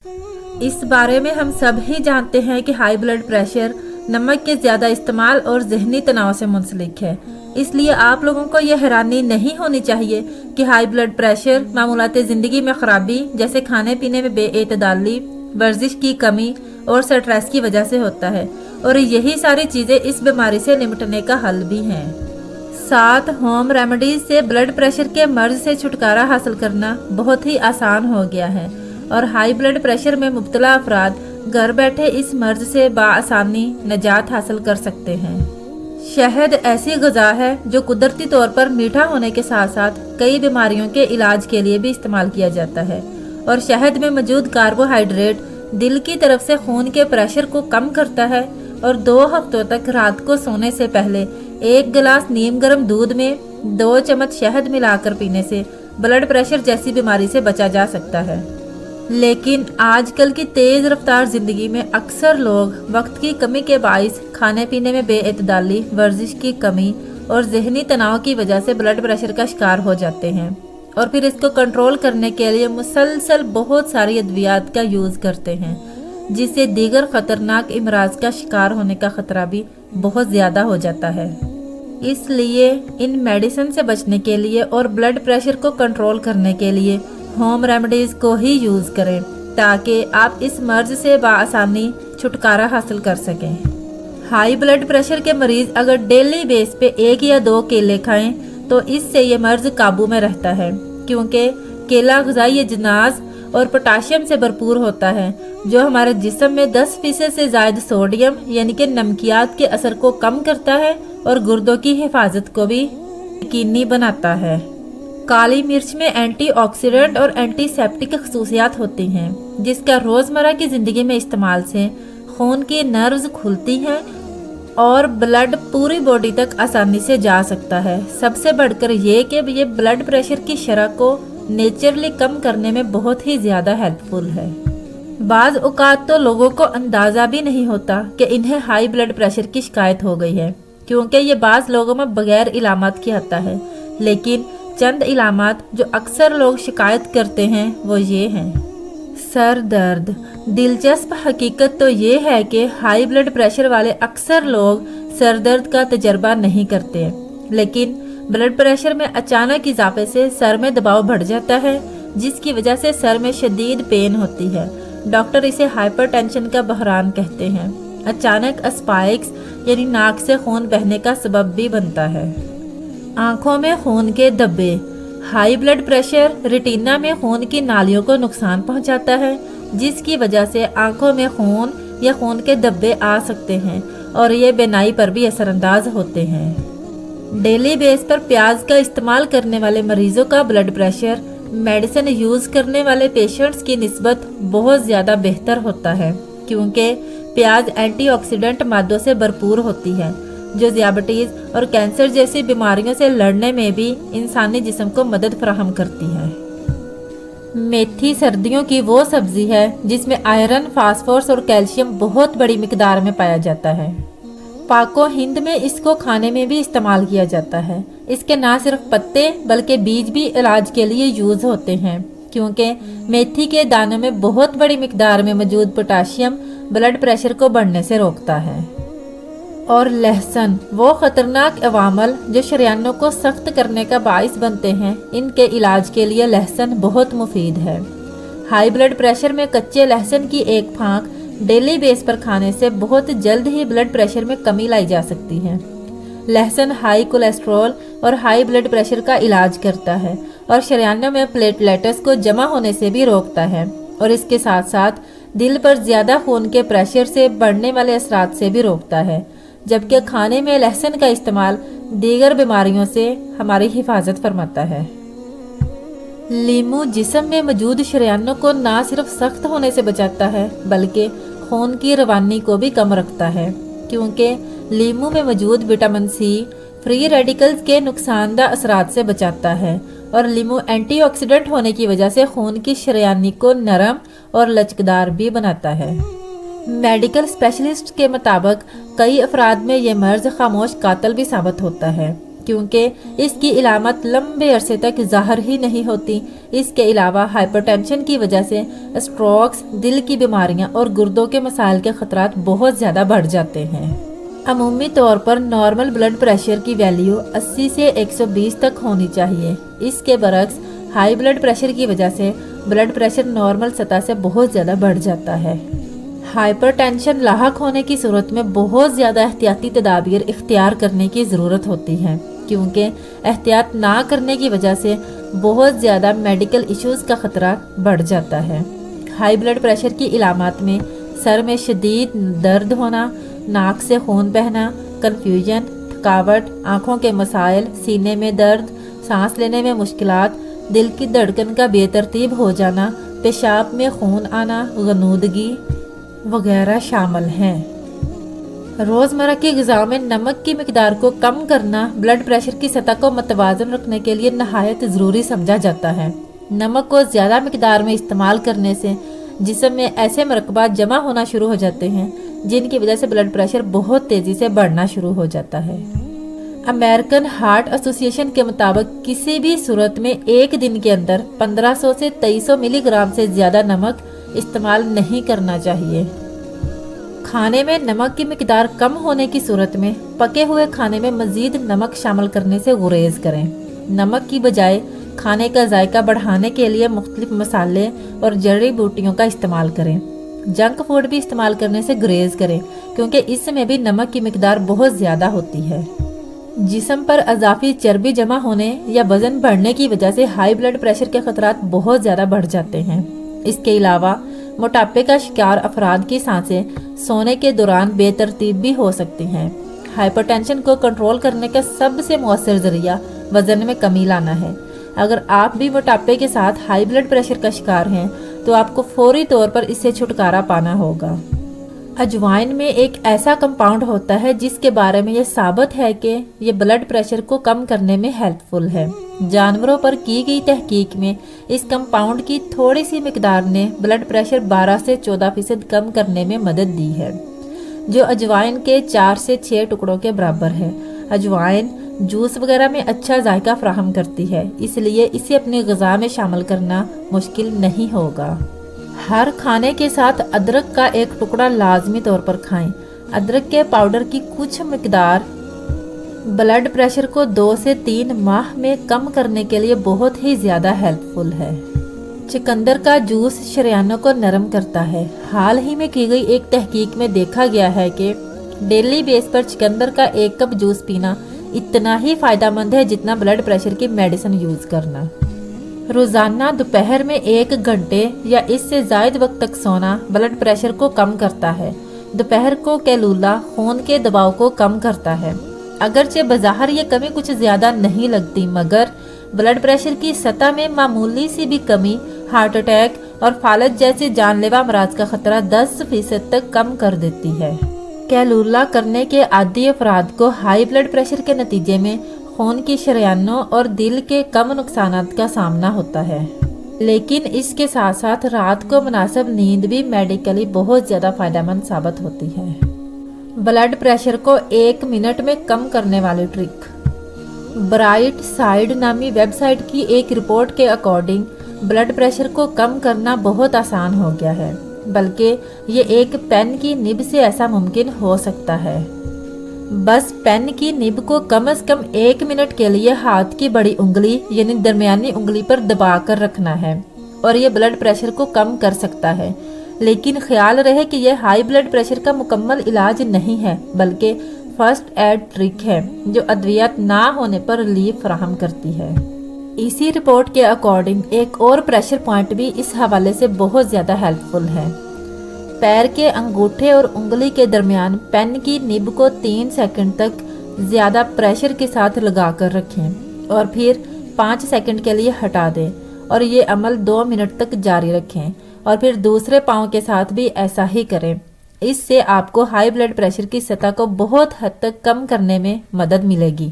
اس بارے میں ہم سب ہی جانتے ہیں کہ ہائی بلڈ پریشر نمک کے زیادہ استعمال اور ذہنی تناؤ سے منسلک ہے۔ اس لیے آپ لوگوں کو یہ حیرانی نہیں ہونی چاہیے کہ ہائی بلڈ پریشر معمولات زندگی میں خرابی جیسے کھانے پینے میں بے اعتدالی، ورزش کی کمی اور سٹریس کی وجہ سے ہوتا ہے، اور یہی ساری چیزیں اس بیماری سے نمٹنے کا حل بھی ہیں۔ 7 ہوم ریمیڈیز سے بلڈ پریشر کے مرض سے چھٹکارا حاصل کرنا بہت ہی آسان ہو گیا ہے، اور ہائی بلڈ پریشر میں مبتلا افراد گھر بیٹھے اس مرض سے بآسانی نجات حاصل کر سکتے ہیں۔ شہد ایسی غذا ہے جو قدرتی طور پر میٹھا ہونے کے ساتھ ساتھ کئی بیماریوں کے علاج کے لیے بھی استعمال کیا جاتا ہے، اور شہد میں موجود کاربوہائیڈریٹ دل کی طرف سے خون کے پریشر کو کم کرتا ہے، اور 2 ہفتوں تک رات کو سونے سے پہلے 1 گلاس نیم گرم دودھ میں 2 چمچ شہد ملا کر پینے سے بلڈ پریشر جیسی بیماری سے بچا جا سکتا ہے۔ لیکن آج کل کی تیز رفتار زندگی میں اکثر لوگ وقت کی کمی کے باعث کھانے پینے میں بے اعتدالی، ورزش کی کمی اور ذہنی تناؤ کی وجہ سے بلڈ پریشر کا شکار ہو جاتے ہیں، اور پھر اس کو کنٹرول کرنے کے لیے مسلسل بہت ساری ادویات کا یوز کرتے ہیں، جس سے دیگر خطرناک امراض کا شکار ہونے کا خطرہ بھی بہت زیادہ ہو جاتا ہے۔ اس لیے ان میڈیسن سے بچنے کے لیے اور بلڈ پریشر کو کنٹرول کرنے کے لیے ہوم ریمیڈیز کو ہی یوز کریں تاکہ آپ اس مرض سے بآسانی چھٹکارا حاصل کر سکیں۔ ہائی بلڈ پریشر کے مریض اگر ڈیلی بیس پہ 1 یا 2 کیلے کھائیں تو اس سے یہ مرض قابو میں رہتا ہے، کیونکہ کیلا غذائی اجناس اور پوٹاشیم سے بھرپور ہوتا ہے، جو ہمارے جسم میں 10% سے زائد سوڈیم یعنی کہ نمکیات کے اثر کو کم کرتا ہے اور گردوں کی حفاظت کو بھی یقینی بناتا ہے۔ کالی مرچ میں اینٹی آکسیڈنٹ اور اینٹی سیپٹک خصوصیات ہوتی ہیں، جس کا روزمرہ کی زندگی میں استعمال سے خون کی نروز کھلتی ہیں اور بلڈ پوری باڈی تک آسانی سے جا سکتا ہے۔ سب سے بڑھ کر یہ کہ یہ بلڈ پریشر کی شرح کو نیچرلی کم کرنے میں بہت ہی زیادہ ہیلپ فل ہے۔ بعض اوقات تو لوگوں کو اندازہ بھی نہیں ہوتا کہ انہیں ہائی بلڈ پریشر کی شکایت ہو گئی ہے، کیونکہ یہ بعض لوگوں میں بغیر علامات کی آتا ہے، لیکن چند علامات جو اکثر لوگ شکایت کرتے ہیں وہ یہ ہیں۔ سر درد۔ دلچسپ حقیقت تو یہ ہے کہ ہائی بلڈ پریشر والے اکثر لوگ سر درد کا تجربہ نہیں کرتے، لیکن بلڈ پریشر میں اچانک اضافے سے سر میں دباؤ بڑھ جاتا ہے، جس کی وجہ سے سر میں شدید پین ہوتی ہے۔ ڈاکٹر اسے ہائپر ٹینشن کا بحران کہتے ہیں۔ اچانک اسپائکس یعنی ناک سے خون بہنے کا سبب بھی بنتا ہے۔ آنکھوں میں خون کے دھبے۔ ہائی بلڈ پریشر ریٹینا میں خون کی نالیوں کو نقصان پہنچاتا ہے، جس کی وجہ سے آنکھوں میں خون یا خون کے دھبے آ سکتے ہیں اور یہ بینائی پر بھی اثر انداز ہوتے ہیں۔ ڈیلی بیس پر پیاز کا استعمال کرنے والے مریضوں کا بلڈ پریشر میڈیسن یوز کرنے والے پیشنٹس کی نسبت بہت زیادہ بہتر ہوتا ہے، کیونکہ پیاز اینٹی آکسیڈنٹ مادوں سے بھرپور ہوتی ہے، جو ذیابیطس اور کینسر جیسی بیماریوں سے لڑنے میں بھی انسانی جسم کو مدد فراہم کرتی ہے۔ میتھی سردیوں کی وہ سبزی ہے جس میں آئرن، فاسفورس اور کیلشیم بہت بڑی مقدار میں پایا جاتا ہے۔ پاک و ہند میں اس کو کھانے میں بھی استعمال کیا جاتا ہے۔ اس کے نہ صرف پتے بلکہ بیج بھی علاج کے لیے یوز ہوتے ہیں، کیونکہ میتھی کے دانوں میں بہت بڑی مقدار میں موجود پوٹاشیم بلڈ پریشر کو بڑھنے سے روکتا ہے۔ اور لہسن، وہ خطرناک عوامل جو شریانوں کو سخت کرنے کا باعث بنتے ہیں، ان کے علاج کے لیے لہسن بہت مفید ہے۔ ہائی بلڈ پریشر میں کچے لہسن کی 1 پھانک ڈیلی بیس پر کھانے سے بہت جلد ہی بلڈ پریشر میں کمی لائی جا سکتی ہے۔ لہسن ہائی کولیسٹرول اور ہائی بلڈ پریشر کا علاج کرتا ہے اور شریانوں میں پلیٹلیٹس کو جمع ہونے سے بھی روکتا ہے، اور اس کے ساتھ ساتھ دل پر زیادہ خون کے پریشر سے بڑھنے والے اثرات سے بھی روکتا ہے، جبکہ کھانے میں لہسن کا استعمال دیگر بیماریوں سے ہماری حفاظت فرماتا ہے۔ لیمو جسم میں موجود شریانوں کو نہ صرف سخت ہونے سے بچاتا ہے بلکہ خون کی روانی کو بھی کم رکھتا ہے، کیونکہ لیمو میں موجود وٹامن سی فری ریڈیکلز کے نقصان دہ اثرات سے بچاتا ہے، اور لیمو اینٹی آکسیڈنٹ ہونے کی وجہ سے خون کی شریانی کو نرم اور لچکدار بھی بناتا ہے۔ میڈیکل اسپیشلسٹ کے مطابق کئی افراد میں یہ مرض خاموش قاتل بھی ثابت ہوتا ہے، کیونکہ اس کی علامت لمبے عرصے تک ظاہر ہی نہیں ہوتی۔ اس کے علاوہ ہائپر ٹینشن کی وجہ سے اسٹروکس، دل کی بیماریاں اور گردوں کے مسائل کے خطرات بہت زیادہ بڑھ جاتے ہیں۔ عمومی طور پر نارمل بلڈ پریشر کی ویلیو 80 سے 120 تک ہونی چاہیے۔ اس کے برعکس ہائی بلڈ پریشر کی وجہ سے بلڈ پریشر نارمل سطح سے بہت زیادہ بڑھ جاتا ہے۔ ہائپر ٹینشن لاحق ہونے کی صورت میں بہت زیادہ احتیاطی تدابیر اختیار کرنے کی ضرورت ہوتی ہے، کیونکہ احتیاط نہ کرنے کی وجہ سے بہت زیادہ میڈیکل ایشوز کا خطرہ بڑھ جاتا ہے۔ ہائی بلڈ پریشر کی علامات میں سر میں شدید درد ہونا، ناک سے خون بہنا، کنفیوژن، تھکاوٹ، آنکھوں کے مسائل، سینے میں درد، سانس لینے میں مشکلات، دل کی دھڑکن کا بے ترتیب ہو جانا، پیشاب میں خون آنا، غنودگی وغیرہ شامل ہیں۔ روزمرہ کی غذا میں نمک کی مقدار کو کم کرنا بلڈ پریشر کی سطح کو متوازن رکھنے کے لیے نہایت ضروری سمجھا جاتا ہے۔ نمک کو زیادہ مقدار میں استعمال کرنے سے جسم میں ایسے مرکبات جمع ہونا شروع ہو جاتے ہیں جن کی وجہ سے بلڈ پریشر بہت تیزی سے بڑھنا شروع ہو جاتا ہے۔ امریکن ہارٹ ایسوسی ایشن کے مطابق کسی بھی صورت میں ایک دن کے اندر 1500 سے 2300 ملی گرام سے زیادہ نمک استعمال نہیں کرنا چاہیے۔ کھانے میں نمک کی مقدار کم ہونے کی صورت میں پکے ہوئے کھانے میں مزید نمک شامل کرنے سے گریز کریں۔ نمک کی بجائے کھانے کا ذائقہ بڑھانے کے لیے مختلف مسالے اور جڑی بوٹیوں کا استعمال کریں۔ جنک فوڈ بھی استعمال کرنے سے گریز کریں، کیونکہ اس میں بھی نمک کی مقدار بہت زیادہ ہوتی ہے۔ جسم پر اضافی چربی جمع ہونے یا وزن بڑھنے کی وجہ سے ہائی بلڈ پریشر کے خطرات بہت زیادہ بڑھ جاتے ہیں۔ اس کے علاوہ موٹاپے کا شکار افراد کی سانسیں سونے کے دوران بے ترتیب بھی ہو سکتی ہیں۔ ہائپر ٹینشن کو کنٹرول کرنے کا سب سے مؤثر ذریعہ وزن میں کمی لانا ہے۔ اگر آپ بھی موٹاپے کے ساتھ ہائی بلڈ پریشر کا شکار ہیں تو آپ کو فوری طور پر اس سے چھٹکارا پانا ہوگا۔ اجوائن میں ایک ایسا کمپاؤنڈ ہوتا ہے جس کے بارے میں یہ ثابت ہے کہ یہ بلڈ پریشر کو کم کرنے میں ہیلپ فل ہے۔ جانوروں پر کی گئی تحقیق میں اس کمپاؤنڈ کی تھوڑی سی مقدار نے بلڈ پریشر 12 سے 14% کم کرنے میں مدد دی ہے، جو اجوائن کے 4 سے 6 ٹکڑوں کے برابر ہے۔ اجوائن جوس وغیرہ میں اچھا ذائقہ فراہم کرتی ہے، اس لیے اسے اپنی غذا میں شامل کرنا مشکل نہیں ہوگا۔ ہر کھانے کے ساتھ ادرک کا ایک ٹکڑا لازمی طور پر کھائیں۔ ادرک کے پاؤڈر کی کچھ مقدار بلڈ پریشر کو 2 سے 3 ماہ میں کم کرنے کے لیے بہت ہی زیادہ ہیلپ فل ہے۔ چقندر کا جوس شریانوں کو نرم کرتا ہے۔ حال ہی میں کی گئی ایک تحقیق میں دیکھا گیا ہے کہ ڈیلی بیس پر چقندر کا 1 کپ جوس پینا اتنا ہی فائدہ مند ہے جتنا بلڈ پریشر کی میڈیسن یوز کرنا۔ روزانہ دوپہر میں 1 گھنٹے یا اس سے زائد وقت تک سونا بلڈ پریشر کو کم کرتا ہے۔ دوپہر کو کیلولا خون کے دباؤ کو کم کرتا ہے۔ اگرچہ بظاہر یہ کمی کچھ زیادہ نہیں لگتی، مگر بلڈ پریشر کی سطح میں معمولی سی بھی کمی ہارٹ اٹیک اور فالج جیسے جان لیوا امراض کا خطرہ 10% تک کم کر دیتی ہے۔ کیلولا کرنے کے عادی افراد کو ہائی بلڈ پریشر کے نتیجے میں خون کی شریانوں اور دل کے کم نقصانات کا سامنا ہوتا ہے، لیکن اس کے ساتھ ساتھ رات کو مناسب نیند بھی میڈیکلی بہت زیادہ فائدہ مند ثابت ہوتی ہے۔ بلڈ پریشر کو 1 منٹ میں کم کرنے والی ٹرک۔ برائٹ سائیڈ نامی ویب سائٹ کی ایک رپورٹ کے اکارڈنگ بلڈ پریشر کو کم کرنا بہت آسان ہو گیا ہے، بلکہ یہ ایک پین کی نب سے ایسا ممکن ہو سکتا ہے۔ بس پین کی نب کو کم از کم 1 منٹ کے لیے ہاتھ کی بڑی انگلی یعنی درمیانی انگلی پر دبا کر رکھنا ہے اور یہ بلڈ پریشر کو کم کر سکتا ہے۔ لیکن خیال رہے کہ یہ ہائی بلڈ پریشر کا مکمل علاج نہیں ہے، بلکہ فرسٹ ایڈ ٹرک ہے جو ادویات نہ ہونے پر ریلیف فراہم کرتی ہے۔ اسی رپورٹ کے اکارڈنگ ایک اور پریشر پوائنٹ بھی اس حوالے سے بہت زیادہ ہیلپ فل ہے۔ پیر کے انگوٹھے اور انگلی کے درمیان پین کی نب کو 3 سیکنڈ تک زیادہ پریشر کے ساتھ لگا کر رکھیں اور پھر 5 سیکنڈ کے لیے ہٹا دیں، اور یہ عمل 2 منٹ تک جاری رکھیں، اور پھر دوسرے پاؤں کے ساتھ بھی ایسا ہی کریں۔ اس سے آپ کو ہائی بلڈ پریشر کی سطح کو بہت حد تک کم کرنے میں مدد ملے گی۔